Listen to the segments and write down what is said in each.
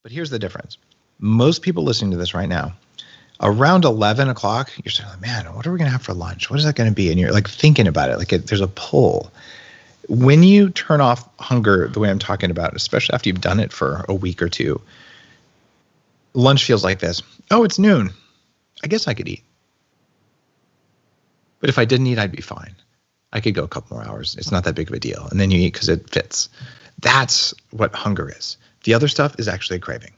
But here's the difference. Most people listening to this right now, around 11 o'clock, you're saying, man, what are we going to have for lunch? What is that going to be? And you're like thinking about it, like there's a pull. When you turn off hunger the way I'm talking about, especially after you've done it for a week or two, lunch feels like this. Oh, it's noon. I guess I could eat. But if I didn't eat, I'd be fine. I could go a couple more hours. It's not that big of a deal. And then you eat because it fits. That's what hunger is. The other stuff is actually a craving.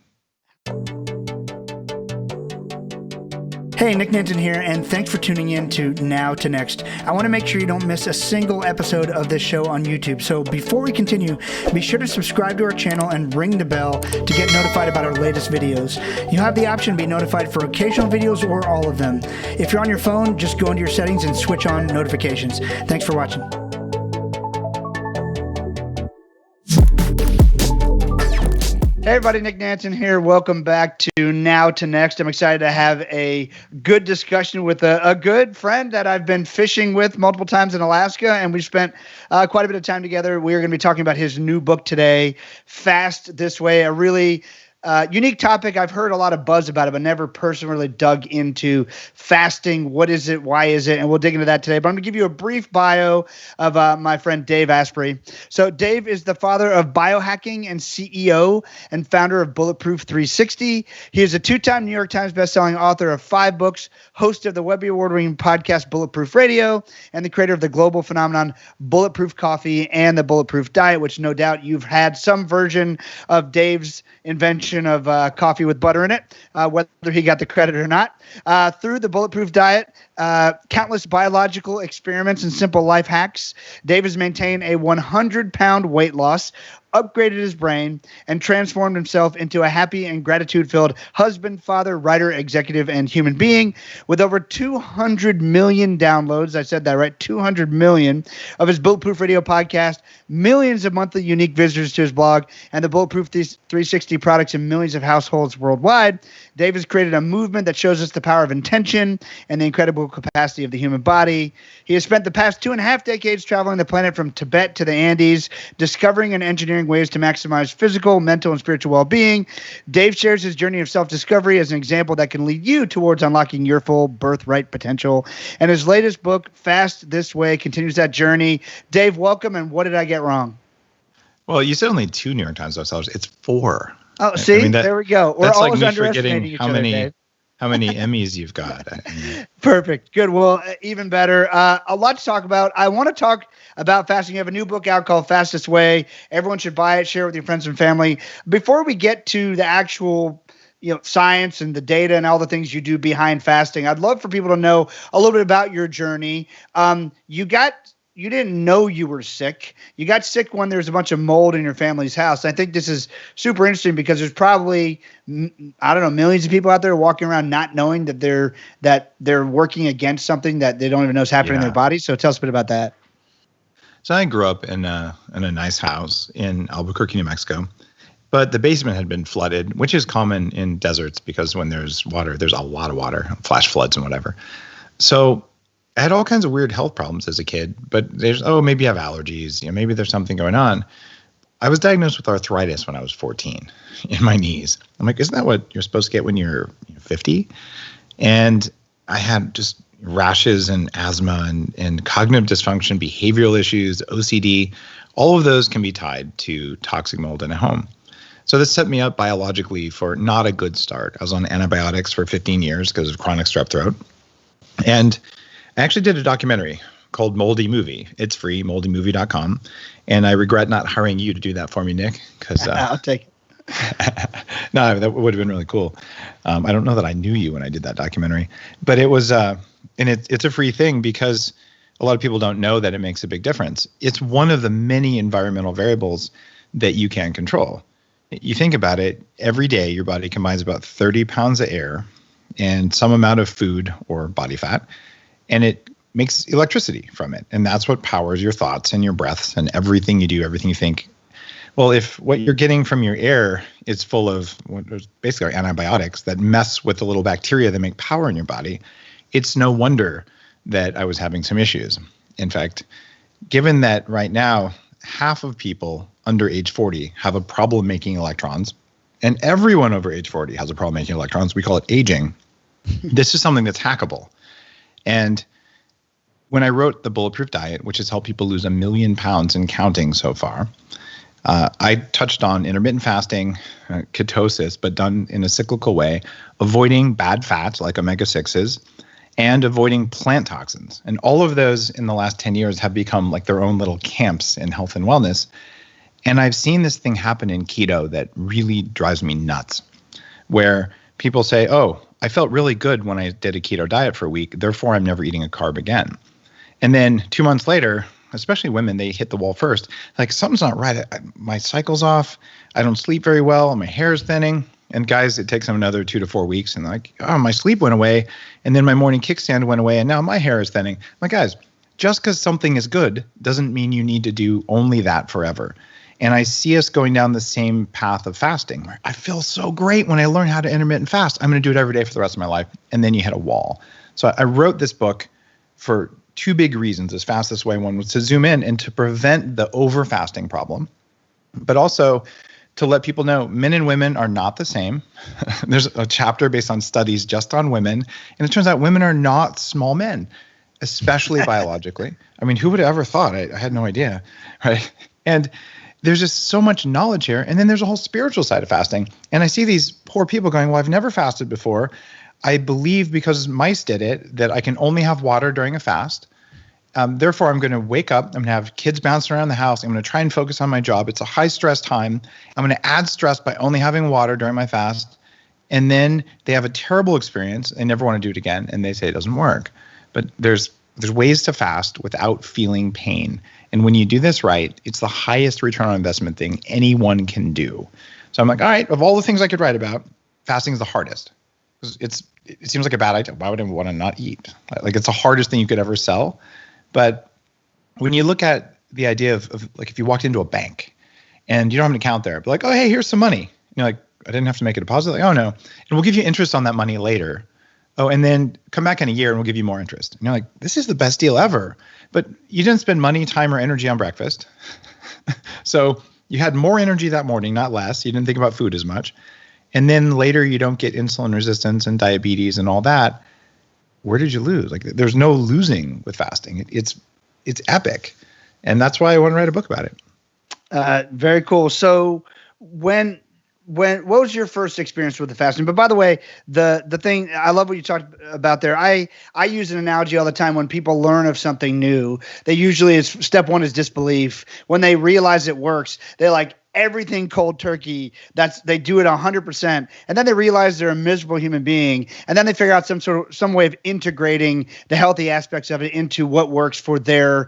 Hey, Nick Nanton here, and thanks for tuning in to Now to Next. I want to make sure you don't miss a single episode of this show on YouTube. So before we continue, be sure to subscribe to our channel and ring the bell to get notified about our latest videos. You have the option to be notified for occasional videos or all of them. If you're on your phone, just go into your settings and switch on notifications. Thanks for watching. Hey everybody, Nick Nanton here. Welcome back to Now to Next. I'm excited to have a good discussion with a good friend that I've been fishing with multiple times in Alaska, and we spent quite a bit of time together. We are going to be talking about his new book today, Fast This Way, a really unique topic. I've heard a lot of buzz about it, but never personally dug into fasting. What is it? Why is it? And we'll dig into that today. But I'm going to give you a brief bio of my friend Dave Asprey. So Dave is the father of Biohacking and CEO and founder of Bulletproof 360. He is a 2-time New York Times bestselling author of 5 books, host of the Webby-award-winning podcast Bulletproof Radio, and the creator of the global phenomenon Bulletproof Coffee and the Bulletproof Diet, which no doubt you've had some version of Dave's invention of coffee with butter in it, whether he got the credit or not. Through the Bulletproof Diet, countless biological experiments and simple life hacks, Dave has maintained a 100-pound weight loss, upgraded his brain, and transformed himself into a happy and gratitude-filled husband, father, writer, executive, and human being. With over 200 million downloads, I said that right, 200 million, of his Bulletproof Radio podcast, millions of monthly unique visitors to his blog, and the Bulletproof 360 products in millions of households worldwide, Dave has created a movement that shows us the power of intention and the incredible capacity of the human body. He has spent the past 2.5 decades traveling the planet from Tibet to the Andes, discovering and engineering ways to maximize physical, mental, and spiritual well-being. Dave shares his journey of self-discovery as an example that can lead you towards unlocking your full birthright potential. And his latest book, Fast This Way, continues that journey. Dave, welcome, and what did I get wrong? Well, you said only 2 New York Times bestsellers. It's 4. Oh, see, I mean, there we go. We're always like underestimating each other, Dave. How many Emmys you've got. Perfect. Good. Well, even better. A lot to talk about. I want to talk about fasting. You have a new book out called Fast This Way. Everyone should buy it, share it with your friends and family. Before we get to the actual science and the data and all the things you do behind fasting, I'd love for people to know a little bit about your journey. You didn't know you were sick. You got sick when there was a bunch of mold in your family's house. I think this is super interesting because there's probably, millions of people out there walking around not knowing that they're working against something that they don't even know is happening in their body. So tell us a bit about that. So I grew up in a nice house in Albuquerque, New Mexico, but the basement had been flooded, which is common in deserts because when there's water, there's a lot of water, flash floods and whatever. So I had all kinds of weird health problems as a kid, but maybe I have allergies, maybe there's something going on. I was diagnosed with arthritis when I was 14 in my knees. I'm like, isn't that what you're supposed to get when you're 50? And I had just rashes and asthma and cognitive dysfunction, behavioral issues, OCD. All of those can be tied to toxic mold in a home. So this set me up biologically for not a good start. I was on antibiotics for 15 years because of chronic strep throat. And I actually did a documentary called Moldy Movie. It's free, moldymovie.com. And I regret not hiring you to do that for me, Nick. Because I'll take it. No, that would have been really cool. I don't know that I knew you when I did that documentary. But it was, and it's a free thing because a lot of people don't know that it makes a big difference. It's one of the many environmental variables that you can control. You think about it, every day your body combines about 30 pounds of air and some amount of food or body fat. And it makes electricity from it. And that's what powers your thoughts and your breaths and everything you do, everything you think. Well, if what you're getting from your air is full of what basically are antibiotics that mess with the little bacteria that make power in your body, it's no wonder that I was having some issues. In fact, given that right now, half of people under age 40 have a problem making electrons, And everyone over age 40 has a problem making electrons. We call it aging. This is something that's hackable. And when I wrote the Bulletproof Diet, which has helped people lose 1 million pounds and counting so far, I touched on intermittent fasting, ketosis, but done in a cyclical way, avoiding bad fats like omega-6s, and avoiding plant toxins. And all of those in the last 10 years have become like their own little camps in health and wellness. And I've seen this thing happen in keto that really drives me nuts, where people say, oh, I felt really good when I did a keto diet for a week, therefore I'm never eating a carb again. And then 2 months later, especially women, they hit the wall first. Like, something's not right. My cycle's off. I don't sleep very well. My hair is thinning. And guys, it takes them another 2 to 4 weeks. And like, oh, my sleep went away. And then my morning kickstand went away. And now my hair is thinning. I'm like, guys, just because something is good doesn't mean you need to do only that forever. And I see us going down the same path of fasting. Where I feel so great when I learn how to intermittent fast. I'm going to do it every day for the rest of my life. And then you hit a wall. So I wrote this book for 2 big reasons. As fastest way, one was to zoom in and to prevent the over fasting problem, but also to let people know men and women are not the same. There's a chapter based on studies just on women. And it turns out women are not small men, especially biologically. I mean, who would have ever thought? I had no idea, right? And there's just so much knowledge here. And then there's a whole spiritual side of fasting. And I see these poor people going, well, I've never fasted before. I believe because mice did it that I can only have water during a fast. Therefore, I'm going to wake up. I'm going to have kids bouncing around the house. I'm going to try and focus on my job. It's a high stress time. I'm going to add stress by only having water during my fast. And then they have a terrible experience. They never want to do it again. And they say it doesn't work. But there's ways to fast without feeling pain. And when you do this right, it's the highest return on investment thing anyone can do. So I'm like, all right, of all the things I could write about, fasting is the hardest. It seems like a bad idea. Why would I want to not eat? Like, it's the hardest thing you could ever sell. But when you look at the idea of like, if you walked into a bank and you don't have an account there, but like, oh, hey, here's some money. You're like, I didn't have to make a deposit. Like, oh, no. And we'll give you interest on that money later. Oh, and then come back in a year and we'll give you more interest. And you're like, this is the best deal ever. But you didn't spend money, time, or energy on breakfast. So you had more energy that morning, not less. You didn't think about food as much. And then later you don't get insulin resistance and diabetes and all that. Where did you lose? Like, there's no losing with fasting. It's epic. And that's why I want to write a book about it. Very cool. So what was your first experience with the fasting? But by the way, the thing, I love what you talked about there. I use an analogy all the time. When people learn of something new, they usually, step one is disbelief. When they realize it works, they're like, everything cold turkey. They do it 100%, and then they realize they're a miserable human being, and then they figure out some way of integrating the healthy aspects of it into what works for their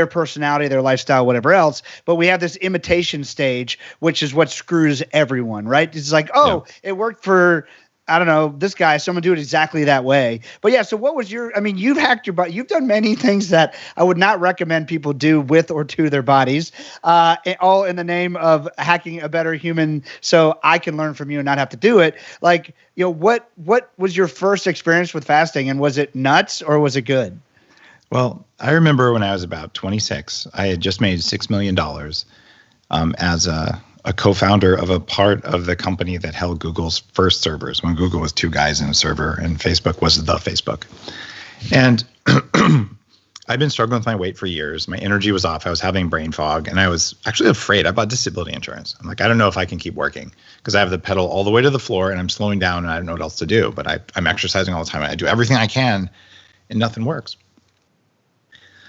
personality, their lifestyle, whatever else. But we have this imitation stage, which is what screws everyone, right? It's like, oh, yeah, it worked for, I don't know, this guy, so I'm gonna do it exactly that way. But yeah, so what was you've hacked your body. You've done many things that I would not recommend people do with or to their bodies, all in the name of hacking a better human so I can learn from you and not have to do it. Like, what was your first experience with fasting, and was it nuts or was it good? Well, I remember when I was about 26, I had just made $6 million as a co-founder of a part of the company that held Google's first servers, when Google was 2 guys in a server and Facebook was the Facebook. And I'd been struggling with my weight for years. My energy was off. I was having brain fog, and I was actually afraid. I bought disability insurance. I'm like, I don't know if I can keep working because I have the pedal all the way to the floor and I'm slowing down and I don't know what else to do. But I'm exercising all the time. I do everything I can and nothing works.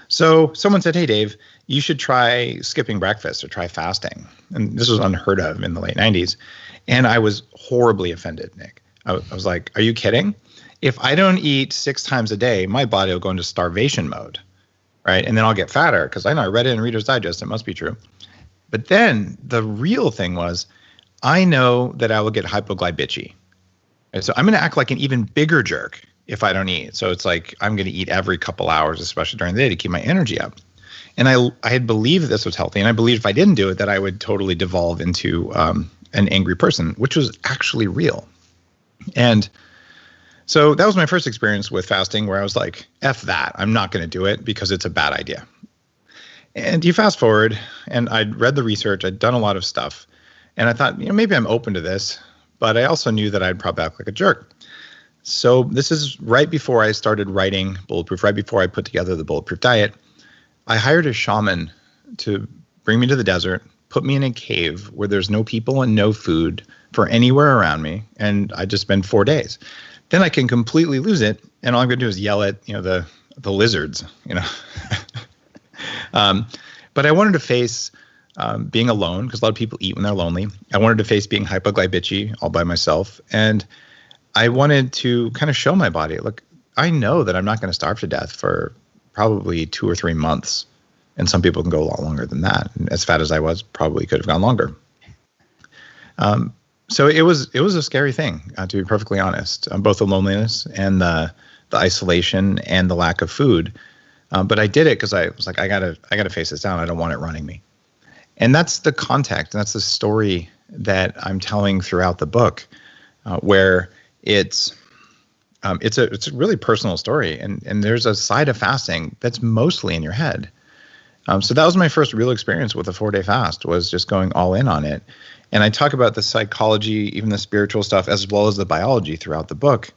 So someone said, hey, Dave, you should try skipping breakfast or try fasting. And this was unheard of in the late 90s. And I was horribly offended, Nick. I was like, are you kidding? If I don't eat 6 times a day, my body will go into starvation mode, right? And then I'll get fatter because I know I read it in Reader's Digest. It must be true. But then the real thing was, I know that I will get hypoglycemia. And so I'm going to act like an even bigger jerk if I don't eat. So it's like I'm going to eat every couple hours, especially during the day, to keep my energy up. And I had believed this was healthy. And I believed if I didn't do it, that I would totally devolve into an angry person, which was actually real. And so that was my first experience with fasting, where I was like, F that. I'm not going to do it because it's a bad idea. And you fast forward, and I'd read the research. I'd done a lot of stuff. And I thought, maybe I'm open to this, but I also knew that I'd probably act like a jerk. So this is right before I started writing Bulletproof, right before I put together the Bulletproof Diet. I hired a shaman to bring me to the desert, put me in a cave where there's no people and no food for anywhere around me, and I just spend 4 days. Then I can completely lose it, and all I'm going to do is yell at the lizards, But I wanted to face being alone, because a lot of people eat when they're lonely. I wanted to face being hypoglycemic all by myself, and I wanted to kind of show my body, look, I know that I'm not going to starve to death for probably 2 or 3 months. And some people can go a lot longer than that. And as fat as I was, probably could have gone longer. So it was a scary thing, to be perfectly honest, both the loneliness and the isolation and the lack of food. But I did it because I was like, I gotta face this down. I don't want it running me. And that's the context, and that's the story that I'm telling throughout the book, where it's a really personal story, and there's a side of fasting that's mostly in your head. So that was my first real experience with a 4-day fast, was just going all in on it. And I talk about the psychology, even the spiritual stuff, as well as the biology throughout the book.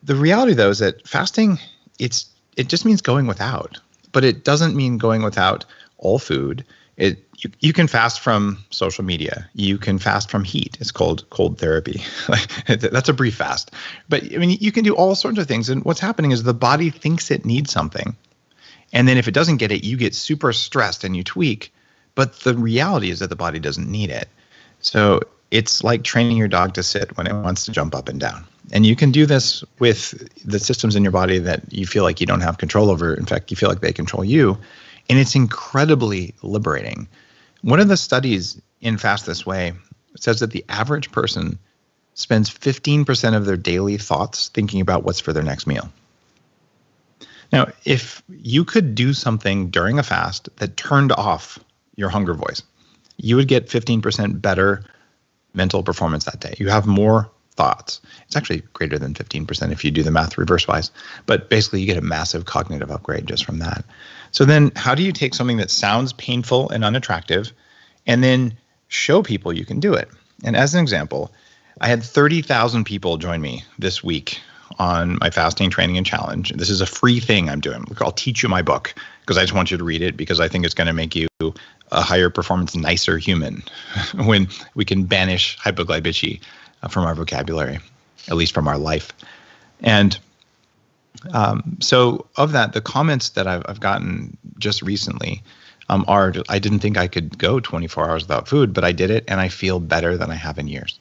The reality, though, is that fasting, it just means going without, but it doesn't mean going without all food. You can fast from social media. You can fast from heat. It's called cold therapy. That's a brief fast. But I mean, you can do all sorts of things. And what's happening is the body thinks it needs something. And then if it doesn't get it, you get super stressed and you tweak. But the reality is that the body doesn't need it. So it's like training your dog to sit when it wants to jump up and down. And you can do this with the systems in your body that you feel like you don't have control over. In fact, you feel like they control you. And it's incredibly liberating. One of the studies in Fast This Way says that the average person spends 15% of their daily thoughts thinking about what's for their next meal. Now, if you could do something during a fast that turned off your hunger voice, you would get 15% better mental performance that day. You have more thoughts. It's actually greater than 15% if you do the math reverse-wise. But basically, you get a massive cognitive upgrade just from that. So then how do you take something that sounds painful and unattractive and then show people you can do it? And as an example, I had 30,000 people join me this week on my fasting training and challenge. This is a free thing I'm doing. Look, I'll teach you my book because I just want you to read it, because I think it's going to make you a higher performance, nicer human when we can banish hypoglycemia from our vocabulary, at least from our life. And so of that, the comments that I've gotten just recently are, I didn't think I could go 24 hours without food, but I did it and I feel better than I have in years.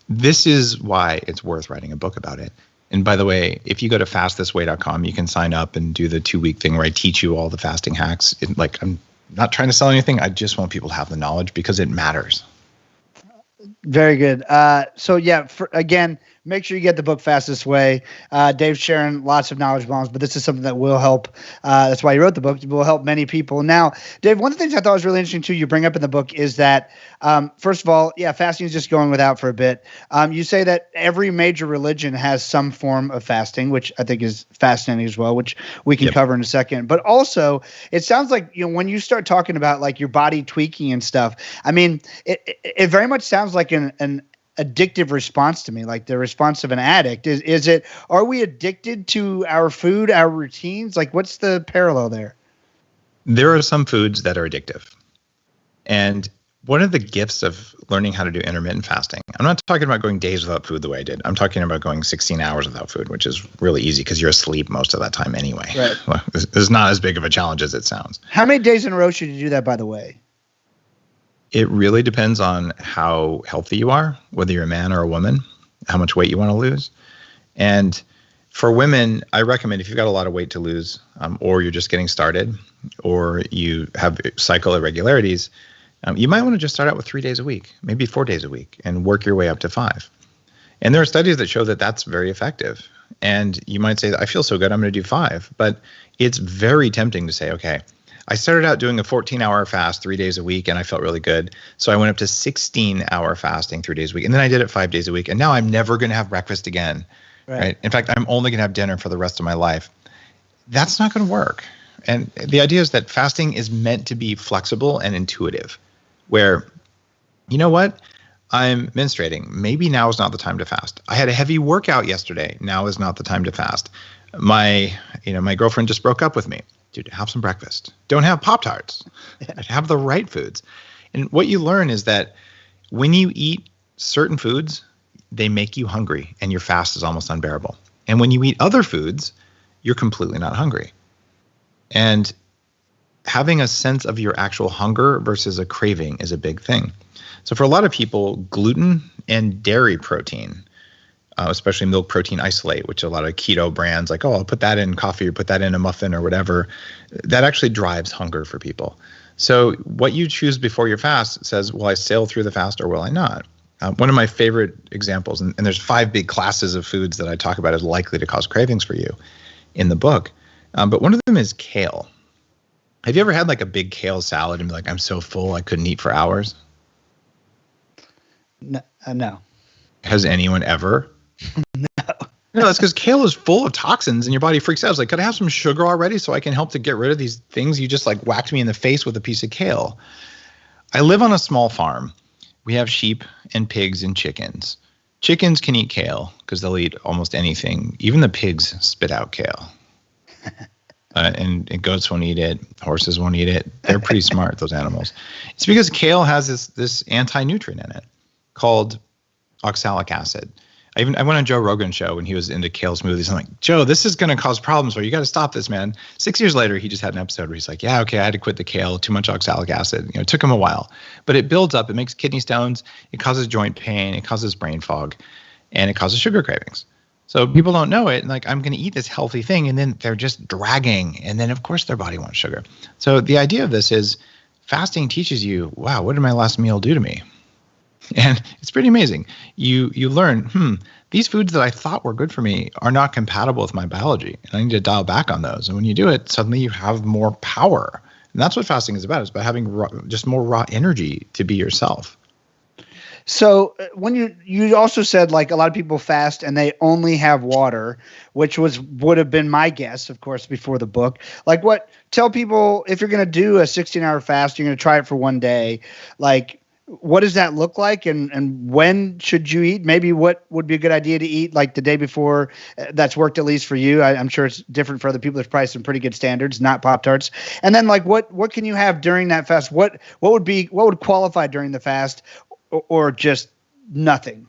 This is why it's worth writing a book about it. And by the way, if you go to fastthisway.com, you can sign up and do the 2-week thing where I teach you all the fasting hacks. I'm not trying to sell anything. I just want people to have the knowledge because it matters. Very good. So yeah, again, make sure you get the book Fast This Way. Dave's sharing lots of knowledge bombs, but this is something that will help. That's why he wrote the book. It will help many people. Now, Dave, one of the things I thought was really interesting too, you bring up in the book is that, first of all, yeah, fasting is just going without for a bit. You say that every major religion has some form of fasting, which I think is fascinating as well, which we can cover in a second. But also, it sounds like, when you start talking about like your body tweaking and stuff, I mean, it very much sounds like an addictive response to me, like the response of an addict. Is it, are we addicted to our food, our routines? Like, what's the parallel there? There are some foods that are addictive. And one of the gifts of learning how to do intermittent fasting, I'm not talking about going days without food the way I did. I'm talking about going 16 hours without food, which is really easy because you're asleep most of that time anyway. Right. Well, it's not as big of a challenge as it sounds. How many days in a row should you do that, by the way? It really depends on how healthy you are, whether you're a man or a woman, how much weight you want to lose. And for women, I recommend if you've got a lot of weight to lose, or you're just getting started, or you have cycle irregularities, you might want to just start out with 3 days a week, maybe 4 days a week, and work your way up to 5. And there are studies that show that that's very effective. And you might say, I feel so good, I'm going to do 5. But it's very tempting to say, okay, I started out doing a 14-hour fast 3 days a week, and I felt really good. So I went up to 16-hour fasting 3 days a week, and then I did it 5 days a week. And now I'm never going to have breakfast again. Right? In fact, I'm only going to have dinner for the rest of my life. That's not going to work. And the idea is that fasting is meant to be flexible and intuitive, where You know what? I'm menstruating. Maybe now is not the time to fast. I had a heavy workout yesterday. Now is not the time to fast. My girlfriend just broke up with me. Dude, have some breakfast. Don't have Pop-Tarts. Have the right foods. And what you learn is that when you eat certain foods, they make you hungry and your fast is almost unbearable. And when you eat other foods, you're completely not hungry. And having a sense of your actual hunger versus a craving is a big thing. So for a lot of people, gluten and dairy protein, especially milk protein isolate, which a lot of keto brands like, oh, I'll put that in coffee or put that in a muffin or whatever, that actually drives hunger for people. So what you choose before your fast says, will I sail through the fast or will I not? One of my favorite examples, and there's 5 big classes of foods that I talk about as likely to cause cravings for you in the book. But one of them is kale. Have you ever had like a big kale salad and be like, I'm so full I couldn't eat for hours? No. Has anyone ever? No, that's because kale is full of toxins and your body freaks out. It's like, could I have some sugar already so I can help to get rid of these things? You just like whacked me in the face with a piece of kale. I live on a small farm. We have sheep and pigs and chickens. Chickens can eat kale because they'll eat almost anything. Even the pigs spit out kale. And goats won't eat it. Horses won't eat it. They're pretty smart, those animals. It's because kale has this anti-nutrient in it called oxalic acid. I went on Joe Rogan's show when he was into kale smoothies. I'm like, Joe, this is going to cause problems for you. You got to stop this, man. 6 years later, he just had an episode where he's like, yeah, okay, I had to quit the kale, too much oxalic acid. It took him a while, but it builds up. It makes kidney stones. It causes joint pain. It causes brain fog, and it causes sugar cravings. So people don't know it. And like, I'm going to eat this healthy thing, and then they're just dragging. And then, of course, their body wants sugar. So the idea of this is fasting teaches you, wow, what did my last meal do to me? And it's pretty amazing. You learn, these foods that I thought were good for me are not compatible with my biology, and I need to dial back on those. And when you do it, suddenly you have more power. And that's what fasting is about. It's about having just more raw energy to be yourself. So when you also said like a lot of people fast and they only have water, which would have been my guess, of course, before the book. Like tell people if you're going to do a 16-hour fast, you're going to try it for one day, like what does that look like and when should you eat? Maybe what would be a good idea to eat like the day before that's worked at least for you. I'm sure it's different for other people. There's probably some pretty good standards, not Pop-Tarts. And then like what can you have during that fast? What would qualify during the fast or just nothing?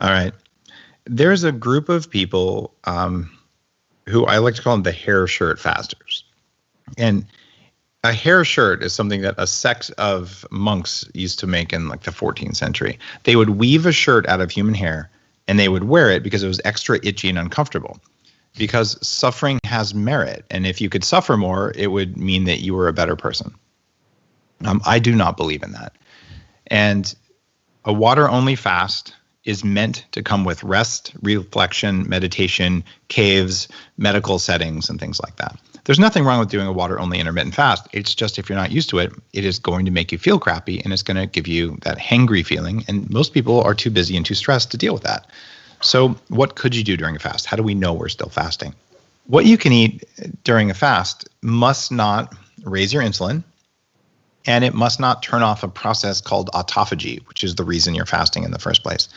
All right. There's a group of people who I like to call them the hair shirt fasters. And a hair shirt is something that a sect of monks used to make in like the 14th century. They would weave a shirt out of human hair and they would wear it because it was extra itchy and uncomfortable. Because suffering has merit. And if you could suffer more, it would mean that you were a better person. I do not believe in that. And a water-only fast is meant to come with rest, reflection, meditation, caves, medical settings, and things like that. There's nothing wrong with doing a water-only intermittent fast. It's just if you're not used to it, it is going to make you feel crappy and it's going to give you that hangry feeling. And most people are too busy and too stressed to deal with that. So what could you do during a fast? How do we know we're still fasting? What you can eat during a fast must not raise your insulin, and it must not turn off a process called autophagy, which is the reason you're fasting in the first place.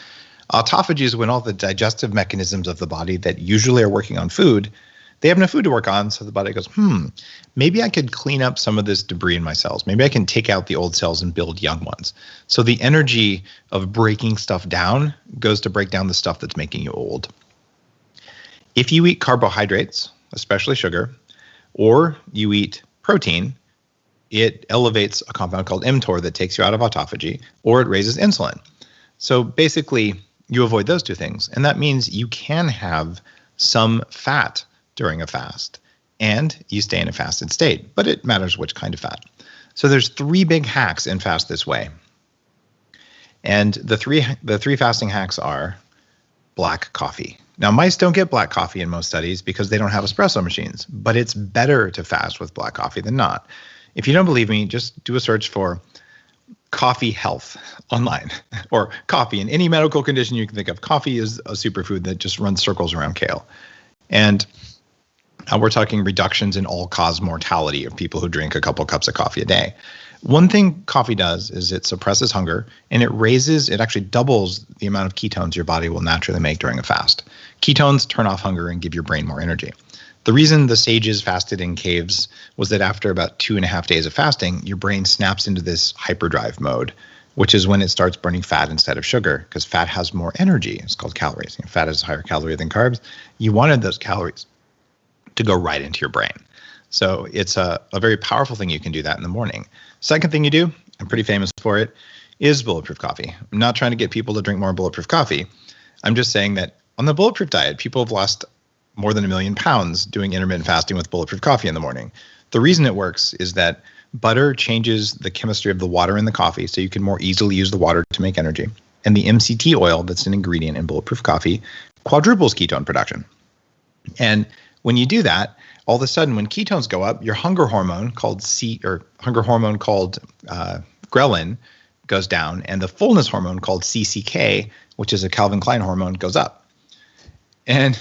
Autophagy is when all the digestive mechanisms of the body that usually are working on food, they have enough food to work on, so the body goes, maybe I could clean up some of this debris in my cells. Maybe I can take out the old cells and build young ones. So the energy of breaking stuff down goes to break down the stuff that's making you old. If you eat carbohydrates, especially sugar, or you eat protein, it elevates a compound called mTOR that takes you out of autophagy, or it raises insulin. So basically, you avoid those two things. And that means you can have some fat during a fast, and you stay in a fasted state, but it matters which kind of fat. So there's 3 big hacks in Fast This Way. And the three fasting hacks are black coffee. Now, mice don't get black coffee in most studies because they don't have espresso machines, but it's better to fast with black coffee than not. If you don't believe me, just do a search for coffee health online or coffee in any medical condition you can think of. Coffee is a superfood that just runs circles around kale. And we're talking reductions in all-cause mortality of people who drink a couple cups of coffee a day. One thing coffee does is it suppresses hunger, and it actually doubles the amount of ketones your body will naturally make during a fast. Ketones turn off hunger and give your brain more energy. The reason the sages fasted in caves was that after about 2.5 days of fasting, your brain snaps into this hyperdrive mode, which is when it starts burning fat instead of sugar, because fat has more energy. It's called calories. Fat is a higher calorie than carbs. You wanted those calories to go right into your brain. So it's a very powerful thing you can do that in the morning. Second thing you do, I'm pretty famous for it, is Bulletproof Coffee. I'm not trying to get people to drink more Bulletproof Coffee. I'm just saying that on the Bulletproof Diet, people have lost more than 1 million pounds doing intermittent fasting with Bulletproof Coffee in the morning. The reason it works is that butter changes the chemistry of the water in the coffee, so you can more easily use the water to make energy. And the MCT oil that's an ingredient in Bulletproof Coffee quadruples ketone production. And when you do that, all of a sudden, when ketones go up, your hunger hormone called ghrelin goes down, and the fullness hormone called CCK, which is a Calvin Klein hormone, goes up. And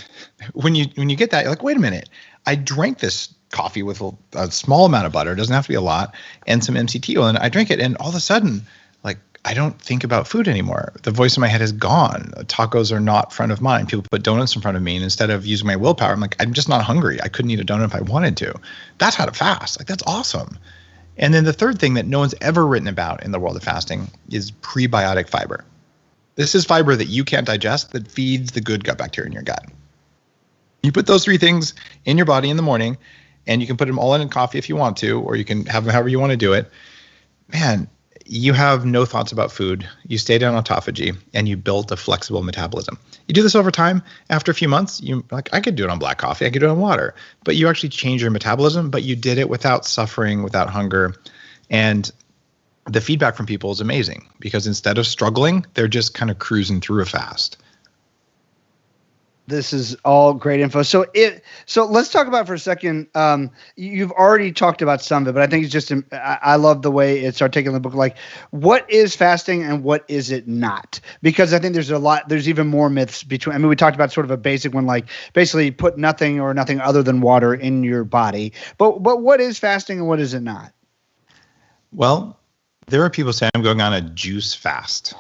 when you get that, you're like, wait a minute, I drank this coffee with a small amount of butter, it doesn't have to be a lot, and some MCT oil, and I drink it, and all of a sudden, like, I don't think about food anymore. The voice in my head is gone. Tacos are not front of mind. People put donuts in front of me, and instead of using my willpower, I'm like, I'm just not hungry. I couldn't eat a donut if I wanted to. That's how to fast. Like, that's awesome. And then the third thing that no one's ever written about in the world of fasting is prebiotic fiber. This is fiber that you can't digest that feeds the good gut bacteria in your gut. You put those 3 things in your body in the morning, and you can put them all in coffee if you want to, or you can have them however you want to do it. Man, you have no thoughts about food. You stay down autophagy, and you build a flexible metabolism. You do this over time. After a few months, I could do it on black coffee. I could do it on water. But you actually change your metabolism, but you did it without suffering, without hunger. And the feedback from people is amazing, because instead of struggling, they're just kind of cruising through a fast. This is all great info. So let's talk about for a second. You've already talked about some of it, but I think it's just, I love the way it's articulated in the book. Like, what is fasting and what is it not? Because I think there's even more myths between. I mean, we talked about sort of a basic one, like basically put nothing or nothing other than water in your body. But what is fasting and what is it not? Well, there are people saying I'm going on a juice fast.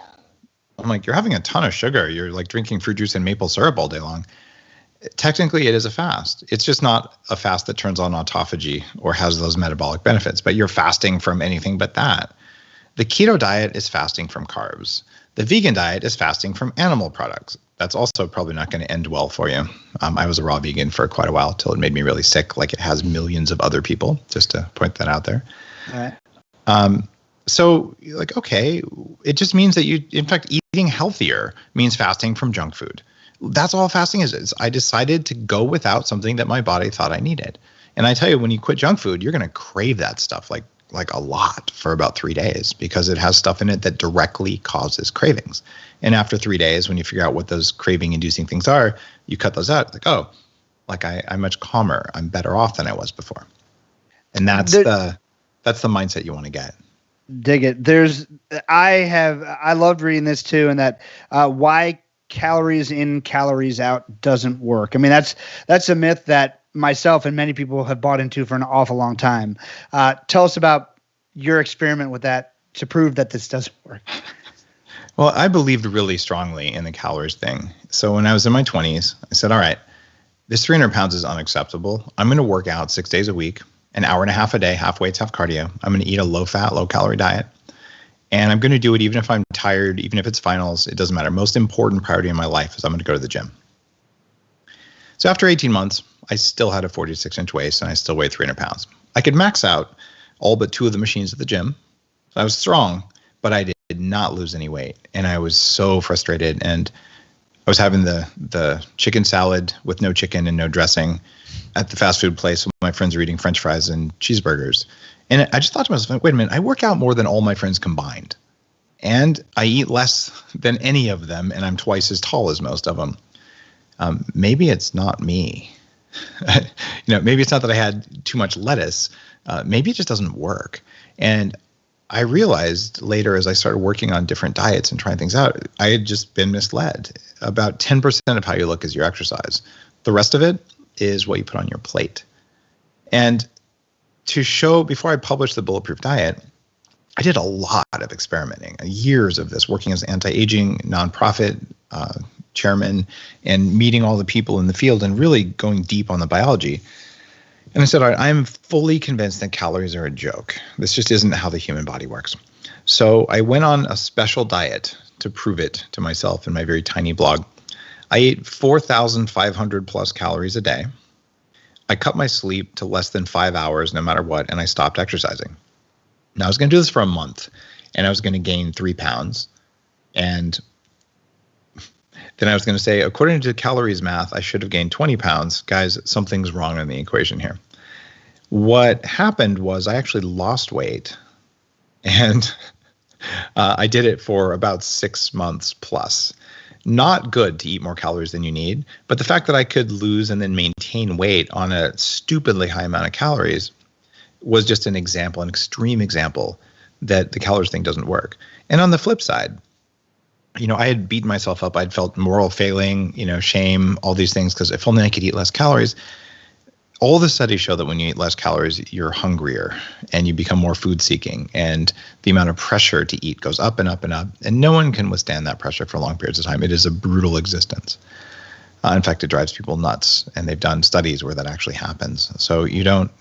I'm like, you're having a ton of sugar. You're like drinking fruit juice and maple syrup all day long. Technically, it is a fast. It's just not a fast that turns on autophagy or has those metabolic benefits, but you're fasting from anything but that. The keto diet is fasting from carbs. The vegan diet is fasting from animal products. That's also probably not going to end well for you. I was a raw vegan for quite a while till it made me really sick, like it has millions of other people, just to point that out there. All right. So like, okay, it just means that in fact, eating healthier means fasting from junk food. That's all fasting is. I decided to go without something that my body thought I needed. And I tell you, when you quit junk food, you're going to crave that stuff like a lot for about 3 days, because it has stuff in it that directly causes cravings. And after 3 days, when you figure out what those craving inducing things are, you cut those out. Like, oh, like I'm much calmer. I'm better off than I was before. And that's the mindset you want to get. Dig it. I loved reading this too, and that why calories in, calories out doesn't work. I mean, that's a myth that myself and many people have bought into for an awful long time. Tell us about your experiment with that to prove that this doesn't work. Well, I believed really strongly in the calories thing. So when I was in my 20s, I said, all right, this 300 pounds is unacceptable. I'm going to work out 6 days a week, an hour and a half a day, half weights, half cardio. I'm going to eat a low-fat, low-calorie diet. And I'm going to do it even if I'm tired, even if it's finals. It doesn't matter. Most important priority in my life is I'm going to go to the gym. So after 18 months, I still had a 46-inch waist, and I still weighed 300 pounds. I could max out all but 2 of the machines at the gym. So I was strong, but I did not lose any weight. And I was so frustrated. And I was having the chicken salad with no chicken and no dressing at the fast food place. My friends were eating French fries and cheeseburgers. And I just thought to myself, wait a minute, I work out more than all my friends combined. And I eat less than any of them, and I'm twice as tall as most of them. Maybe it's not me. Maybe it's not that I had too much lettuce. Maybe it just doesn't work. And I realized later, as I started working on different diets and trying things out, I had just been misled. About 10% of how you look is your exercise. The rest of it is what you put on your plate. And to show, before I published the Bulletproof Diet, I did a lot of experimenting, years of this, working as an anti-aging nonprofit chairman and meeting all the people in the field and really going deep on the biology. And I said, all right, I'm fully convinced that calories are a joke. This just isn't how the human body works. So I went on a special diet to prove it to myself in my very tiny blog. I ate 4,500 plus calories a day. I cut my sleep to less than 5 hours no matter what, and I stopped exercising. Now I was going to do this for a month, and I was going to gain 3 pounds. And then I was going to say, according to calories math, I should have gained 20 pounds. Guys, something's wrong in the equation here. What happened was I actually lost weight, and I did it for about 6 months plus. Not good to eat more calories than you need, but the fact that I could lose and then maintain weight on a stupidly high amount of calories was just an example, an extreme example that the calories thing doesn't work. And on the flip side, I had beaten myself up. I'd felt moral failing, shame, all these things, because if only I could eat less calories. All the studies show that when you eat less calories, you're hungrier and you become more food seeking, and the amount of pressure to eat goes up and up and up. And no one can withstand that pressure for long periods of time. It is a brutal existence. In fact, it drives people nuts, and they've done studies where that actually happens. So you don't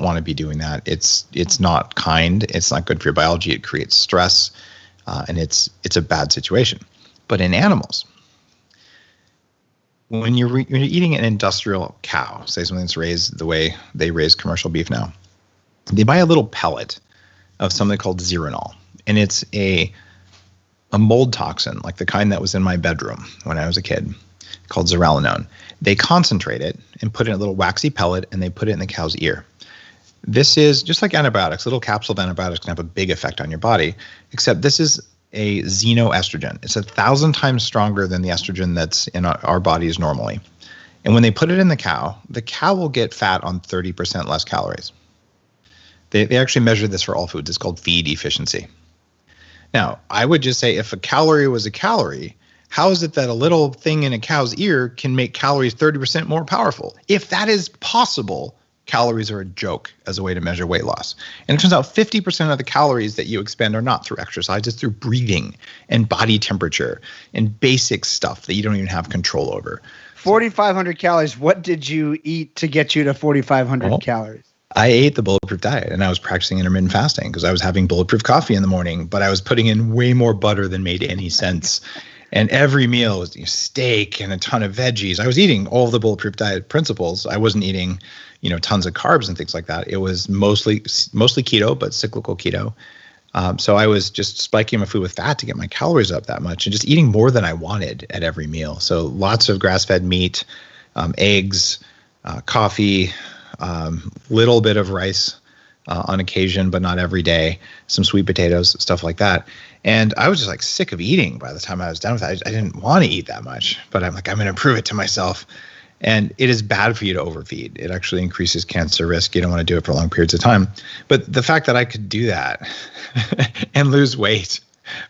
want to be doing that. It's not kind. It's not good for your biology. It creates stress, and it's a bad situation. But in animals, when you're eating an industrial cow, say something that's raised the way they raise commercial beef now, they buy a little pellet of something called zeranol, and it's a mold toxin, like the kind that was in my bedroom when I was a kid, called zearalenone. They concentrate it and put it in a little waxy pellet, and they put it in the cow's ear. This is just like antibiotics. Little capsule of antibiotics can have a big effect on your body, except this is a xenoestrogen. It's 1,000 times stronger than the estrogen that's in our bodies normally. And when they put it in the cow will get fat on 30% less calories. They actually measure this for all foods. It's called feed efficiency. Now, I would just say if a calorie was a calorie, how is it that a little thing in a cow's ear can make calories 30% more powerful? If that is possible, calories are a joke as a way to measure weight loss. And it turns out 50% of the calories that you expend are not through exercise, it's through breathing and body temperature and basic stuff that you don't even have control over. 4,500 calories. What did you eat to get you to 4,500 calories? I ate the Bulletproof Diet, and I was practicing intermittent fasting because I was having Bulletproof Coffee in the morning, but I was putting in way more butter than made any sense. And every meal was steak and a ton of veggies. I was eating all of the Bulletproof Diet principles. I wasn't eating, tons of carbs and things like that. It was mostly keto, but cyclical keto. So I was just spiking my food with fat to get my calories up that much, and just eating more than I wanted at every meal. So lots of grass-fed meat, eggs, coffee, little bit of rice on occasion, but not every day, some sweet potatoes, stuff like that. And I was just like sick of eating by the time I was done with that. I didn't want to eat that much, but I'm like, I'm going to prove it to myself. And it is bad for you to overfeed. It actually increases cancer risk. You don't want to do it for long periods of time. But the fact that I could do that and lose weight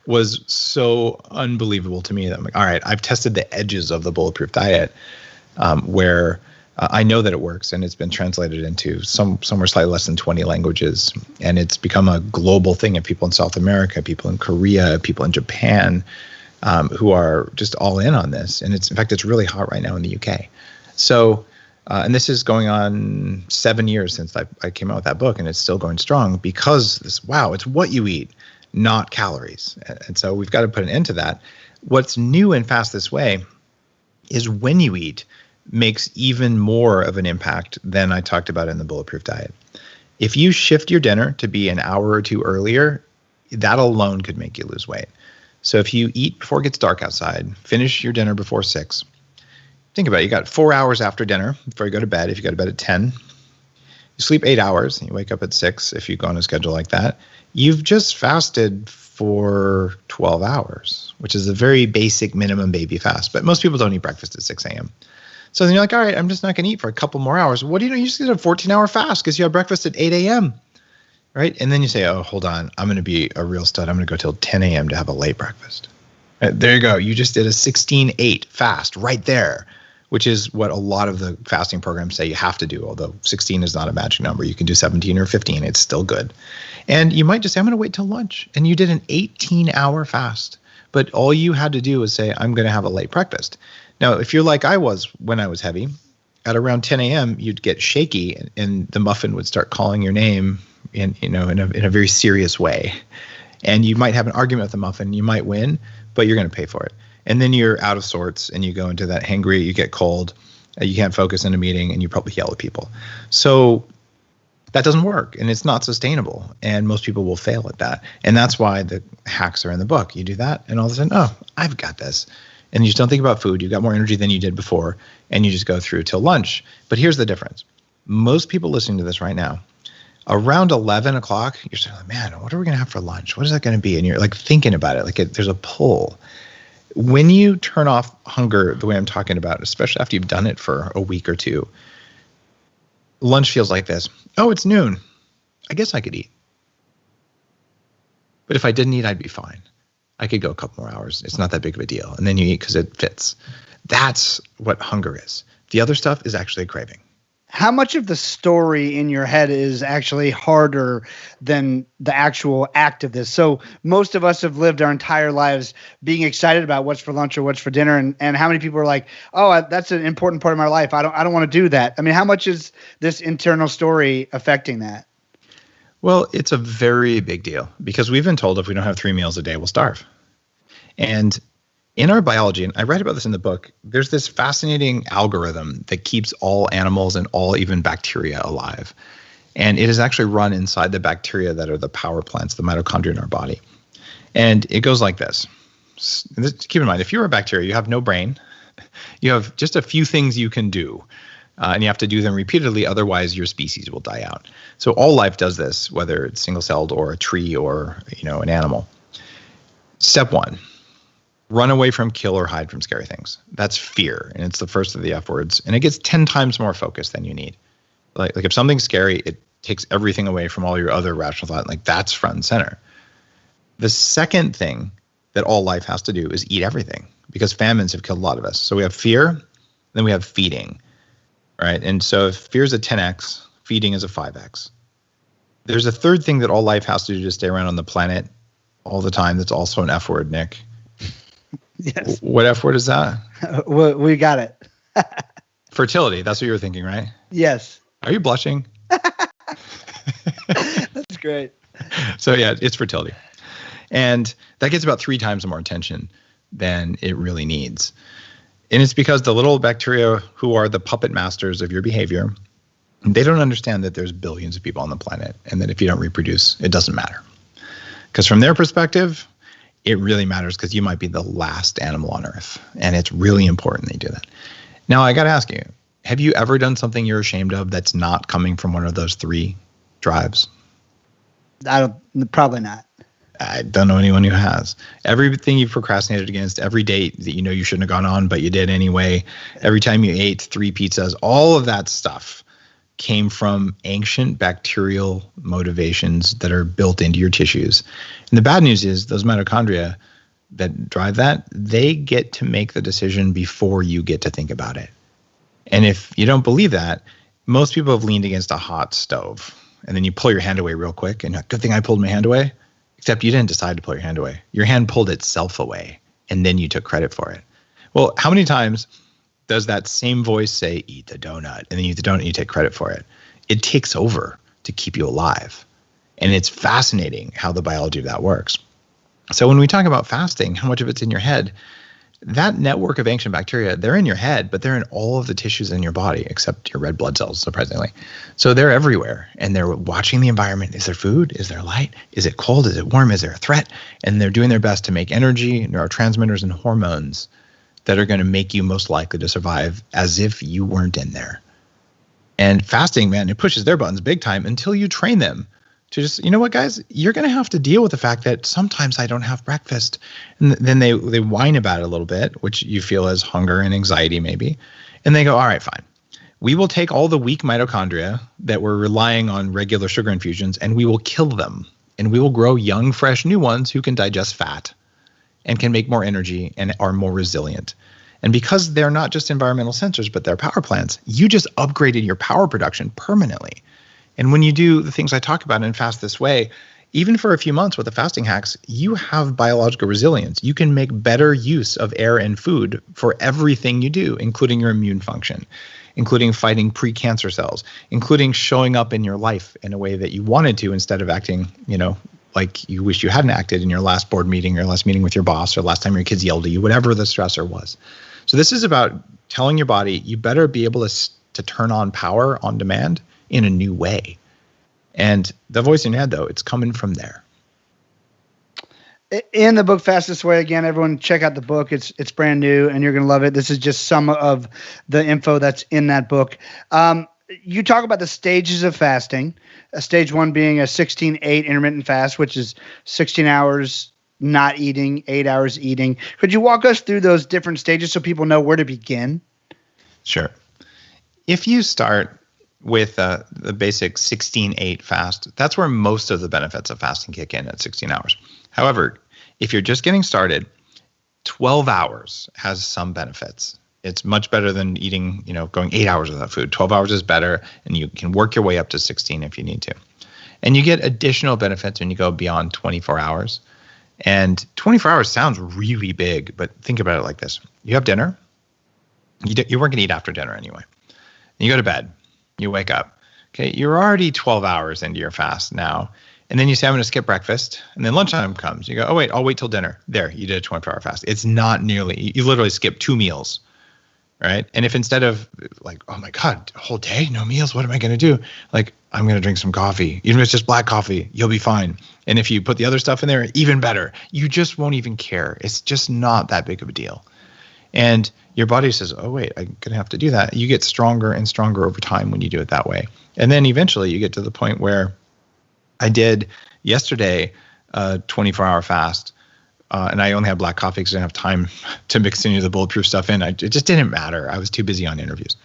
was so unbelievable to me that I'm like, all right, I've tested the edges of the Bulletproof Diet, where I know that it works, and it's been translated into somewhere slightly less than 20 languages. And it's become a global thing of people in South America, people in Korea, people in Japan, who are just all in on this. And in fact, it's really hot right now in the UK. So, and this is going on 7 years since I came out with that book, and it's still going strong because it's what you eat, not calories. And so we've got to put an end to that. What's new and fast this way is when you eat makes even more of an impact than I talked about in the Bulletproof Diet. If you shift your dinner to be an hour or two earlier, that alone could make you lose weight. So if you eat before it gets dark outside, finish your dinner before 6. Think about it. You got 4 hours after dinner before you go to bed. If you go to bed at 10, you sleep 8 hours, and you wake up at 6 if you go on a schedule like that. You've just fasted for 12 hours, which is a very basic minimum baby fast. But most people don't eat breakfast at 6 a.m. So then you're like, all right, I'm just not going to eat for a couple more hours. What do you know? You just did a 14-hour fast because you had breakfast at 8 a.m., right? And then you say, oh, hold on. I'm going to be a real stud. I'm going to go till 10 a.m. to have a late breakfast. Right, there you go. You just did a 16-8 fast right there which is what a lot of the fasting programs say you have to do, although 16 is not a magic number. You can do 17 or 15. It's still good. And you might just say, I'm going to wait till lunch. And you did an 18-hour fast. But all you had to do was say, I'm going to have a late breakfast. Now, if you're like I was when I was heavy, at around 10 a.m., you'd get shaky and the muffin would start calling your name in a very serious way. And you might have an argument with the muffin. You might win, but you're going to pay for it. And then you're out of sorts and you go into that hangry, you get cold, you can't focus in a meeting, and you probably yell at people. So that doesn't work and it's not sustainable. And most people will fail at that. And that's why the hacks are in the book. You do that and all of a sudden, oh, I've got this. And you just don't think about food. You've got more energy than you did before, and you just go through till lunch. But here's the difference. Most people listening to this right now, around 11 o'clock, you're saying, man, what are we going to have for lunch? What is that going to be? And you're like thinking about it, like there's a pull. When you turn off hunger the way I'm talking about, especially after you've done it for a week or two, lunch feels like this. Oh, it's noon. I guess I could eat. But if I didn't eat, I'd be fine. I could go a couple more hours. It's not that big of a deal. And then you eat because it fits. That's what hunger is. The other stuff is actually a craving. How much of the story in your head is actually harder than the actual act of this? So most of us have lived our entire lives being excited about what's for lunch or what's for dinner. And how many people are like, oh, that's an important part of my life. I don't want to do that. I mean, how much is this internal story affecting that? Well, it's a very big deal because we've been told if we don't have 3 meals a day, we'll starve. And in our biology, and I write about this in the book, there's this fascinating algorithm that keeps all animals and all even bacteria alive. And it is actually run inside the bacteria that are the power plants, the mitochondria in our body. And it goes like this. Keep in mind, if you're a bacteria, you have no brain. You have just a few things you can do. And you have to do them repeatedly, otherwise your species will die out. So all life does this, whether it's single-celled or a tree or an animal. Step 1. Run away from, kill, or hide from scary things. That's fear, and it's the first of the F words. And it gets 10 times more focus than you need. Like if something's scary, it takes everything away from all your other rational thought. Like that's front and center. The second thing that all life has to do is eat everything, because famines have killed a lot of us. So we have fear, then we have feeding, right? And so if fear is a 10x, feeding is a 5x. There's a third thing that all life has to do to stay around on the planet all the time. That's also an F word, Nick. Yes. What F word is that? We got it. Fertility. That's what you were thinking, right? Yes. Are you blushing? That's great. So yeah, it's fertility. And that gets about 3 times more attention than it really needs. And it's because the little bacteria who are the puppet masters of your behavior, they don't understand that there's billions of people on the planet and that if you don't reproduce, it doesn't matter. Because from their perspective, it really matters because you might be the last animal on Earth. And it's really important that you do that. Now, I got to ask you, have you ever done something you're ashamed of that's not coming from one of those 3 drives? Probably not. I don't know anyone who has. Everything you've procrastinated against, every date that you shouldn't have gone on, but you did anyway, every time you ate 3 pizzas, all of that stuff came from ancient bacterial motivations that are built into your tissues. And the bad news is those mitochondria that drive that, they get to make the decision before you get to think about it. And if you don't believe that, most people have leaned against a hot stove and then you pull your hand away real quick and good thing I pulled my hand away, except you didn't decide to pull your hand away. Your hand pulled itself away and then you took credit for it. Well, how many times does that same voice say, eat the donut, and then you eat the donut and you take credit for it? It takes over to keep you alive. And it's fascinating how the biology of that works. So when we talk about fasting, how much of it's in your head, that network of ancient bacteria, they're in your head, but they're in all of the tissues in your body, except your red blood cells, surprisingly. So they're everywhere, and they're watching the environment. Is there food? Is there light? Is it cold? Is it warm? Is there a threat? And they're doing their best to make energy, neurotransmitters, and hormones that are going to make you most likely to survive as if you weren't in there. And fasting, man, it pushes their buttons big time until you train them to just, you know what, guys, you're going to have to deal with the fact that sometimes I don't have breakfast. And then they whine about it a little bit, which you feel as hunger and anxiety maybe. And they go, all right, fine. We will take all the weak mitochondria that were relying on regular sugar infusions and we will kill them. And we will grow young, fresh, new ones who can digest fat and can make more energy and are more resilient. And because they're not just environmental sensors, but they're power plants, you just upgraded your power production permanently. And when you do the things I talk about in Fast This Way, even for a few months with the fasting hacks, you have biological resilience. You can make better use of air and food for everything you do, including your immune function, including fighting pre-cancer cells, including showing up in your life in a way that you wanted to instead of acting, like you wish you hadn't acted in your last board meeting or last meeting with your boss or last time your kids yelled at you, whatever the stressor was. So this is about telling your body, you better be able to turn on power on demand in a new way. And the voice in your head, though, it's coming from there. In the book Fast This Way, again, everyone check out the book. It's brand new and you're going to love it. This is just some of the info that's in that book. You talk about the stages of fasting, stage 1 being a 16-8 intermittent fast, which is 16 hours not eating, 8 hours eating. Could you walk us through those different stages so people know where to begin? Sure. If you start with the basic 16-8 fast, that's where most of the benefits of fasting kick in at 16 hours. However, if you're just getting started, 12 hours has some benefits. It's much better than eating, going 8 hours without food. 12 hours is better, and you can work your way up to 16 if you need to. And you get additional benefits when you go beyond 24 hours. And 24 hours sounds really big, but think about it like this. You have dinner. You weren't going to eat after dinner anyway. You go to bed. You wake up. Okay, you're already 12 hours into your fast now. And then you say, I'm going to skip breakfast. And then lunchtime comes. You go, oh, wait, I'll wait till dinner. There, you did a 24-hour fast. It's not nearly, you literally skip 2 meals, right? And if instead of like, oh my God, a whole day, no meals, what am I going to do? Like, I'm going to drink some coffee. Even if it's just black coffee, you'll be fine. And if you put the other stuff in there, even better. You just won't even care. It's just not that big of a deal. And your body says, oh, wait, I'm going to have to do that. You get stronger and stronger over time when you do it that way. And then eventually you get to the point where I did yesterday a 24-hour fast, and I only had black coffee because I didn't have time to mix any of the bulletproof stuff in. It just didn't matter. I was too busy on interviews.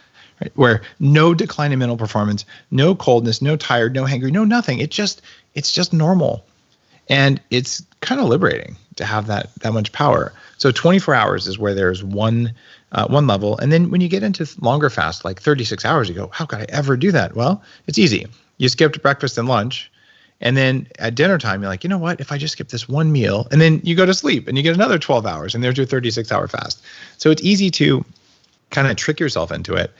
Right? Where no decline in mental performance, no coldness, no tired, no hangry, no nothing. It's just normal. And it's kind of liberating to have that much power. So 24 hours is where there's one level. And then when you get into longer fast, like 36 hours, you go, how could I ever do that? Well, it's easy. You skipped breakfast and lunch. And then at dinner time, you're like, you know what? If I just skip this one meal, and then you go to sleep and you get another 12 hours and there's your 36-hour fast. So it's easy to kind of trick yourself into it.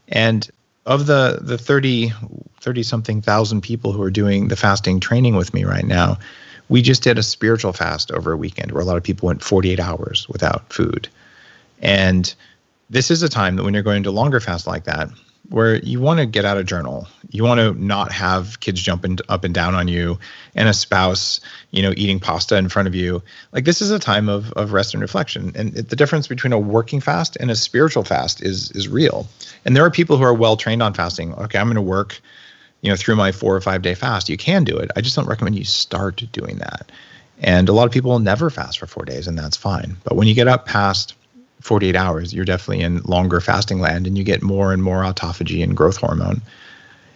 And of the 30-something thousand people who are doing the fasting training with me right now, we just did a spiritual fast over a weekend where a lot of people went 48 hours without food. And this is a time that when you're going to longer fast like that, where you want to get out a journal, you want to not have kids jumping up and down on you and a spouse, eating pasta in front of you. Like this is a time of rest and reflection. And the difference between a working fast and a spiritual fast is real. And there are people who are well trained on fasting. Okay, I'm going to work, through my 4 or 5 day fast. You can do it. I just don't recommend you start doing that. And a lot of people will never fast for 4 days, and that's fine. But when you get up past 48 hours, you're definitely in longer fasting land, and you get more and more autophagy and growth hormone.